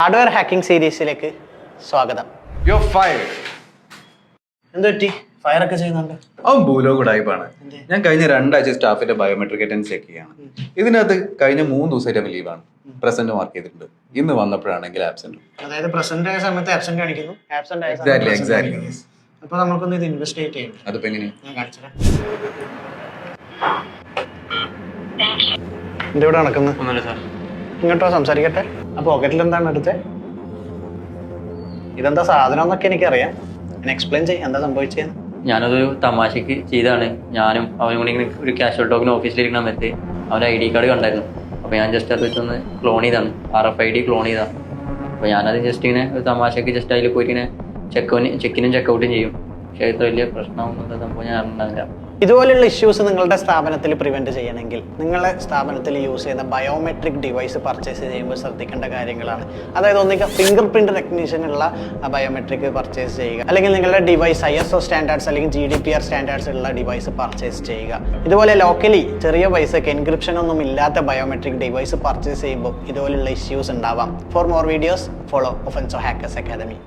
Hardware hacking സീരീസിലേക്ക് സ്വാഗതം. എന്തുപറ്റി? Fire ഒക്കെ ചെയ്യുന്നുണ്ട്. അവൻ ഭൂലോക ഉടായ്പാണ്. ഞാൻ കഴിഞ്ഞ 2 ആഴ്ച സ്റ്റാഫിന്റെ ബയോമെട്രിക് അറ്റൻഡൻസ് ചെക്ക് ചെയ്യാണ്. ഇതിനകത്ത് കഴിഞ്ഞ 3 ദിവസമായിട്ട് ലീവാണ്. പ്രസന്റ് മാർക്ക് ചെയ്തിട്ടുണ്ട്. ഇന്ന് വന്നപ്പോഴാണെങ്കിൽ ആബ്സെന്റ്. അതായത് പ്രസന്റ് ആയ സമയത്ത് ആബ്സെന്റ് കാണിക്കുന്നു, ആബ്സെന്റ് ആയ എക്സാക്ട്ലി. അപ്പൊ നമുക്കൊന്ന് ഇത് ഇൻവെസ്റ്റിഗേറ്റ് ചെയ്യണം. അതിപ്പോ എങ്ങനെയാ? ഞാൻ കാണിച്ചുതരാം. ഇവിടെ നടക്കുന്നു. ഇങ്ങോട്ടോ സംസാരിക്കട്ടെ. ആ പോക്കറ്റിൽ എന്താണ് എടുത്തത്? ഇതെന്താ സാധനം എന്നൊക്കെ എനിക്കറിയാം. ഞാൻ എക്സ്പ്ലെയിൻ ചെയ്യാം എന്താ സംഭവിച്ചതെന്ന്. ഞാനതൊരു തമാശക്ക് ചെയ്താണ്. ഞാനും അവനും കൂടി ഇങ്ങനെ ഒരു കാഷ്വൽ ടോക്കിന് ഓഫീസിലിരിക്കുന്ന സമയത്ത് അവൻ്റെ ID കാർഡ് കണ്ടായിരുന്നു. അപ്പോൾ ഞാൻ ജസ്റ്റ് അത് വെച്ചൊന്ന് ക്ലോൺ ചെയ്താണ്, RFID ക്ലോൺ ചെയ്താണ്. അപ്പോൾ ഞാനത് ജസ്റ്റ് ഇങ്ങനെ ഒരു തമാശക്ക് ജസ്റ്റ് അതിൽ പോയിട്ട് ഇങ്ങനെ ചെക്കിനും ചെക്കൗട്ടും ചെയ്യും. പക്ഷേ ഇത്ര വലിയ പ്രശ്നമൊന്നും സംഭവം ഞാൻ അറിഞ്ഞില്ല. ഇതുപോലെയുള്ള ഇഷ്യൂസ് നിങ്ങളുടെ സ്ഥാപനത്തിൽ പ്രിവെന്റ് ചെയ്യണമെങ്കിൽ നിങ്ങളുടെ സ്ഥാപനത്തിൽ യൂസ് ചെയ്യുന്ന ബയോമെട്രിക് ഡിവൈസ് പർച്ചേസ് ചെയ്യുമ്പോൾ ശ്രദ്ധിക്കേണ്ട കാര്യങ്ങളാണ്. അതായത് ഒന്നിക്ക് ഫിംഗർ പ്രിന്റ് റെക്കഗ്നീഷനുള്ള ബയോമെട്രിക് പർച്ചേസ് ചെയ്യുക, അല്ലെങ്കിൽ നിങ്ങളുടെ ഡിവൈസ് ISO സ്റ്റാൻഡേർഡ്സ് അല്ലെങ്കിൽ GDPR സ്റ്റാൻഡേർഡ്സ് ഉള്ള ഡിവൈസ് പർച്ചേസ് ചെയ്യുക. ഇതുപോലെ ലോക്കലി ചെറിയ പൈസക്ക് എൻക്രിപ്ഷൻ ഒന്നും ഇല്ലാത്ത ബയോമെട്രിക് ഡിവൈസ് പർച്ചേസ് ചെയ്യുമ്പോൾ ഇതുപോലെയുള്ള ഇഷ്യൂസ് ഉണ്ടാവാം. For more videos follow Offenso hackers academy.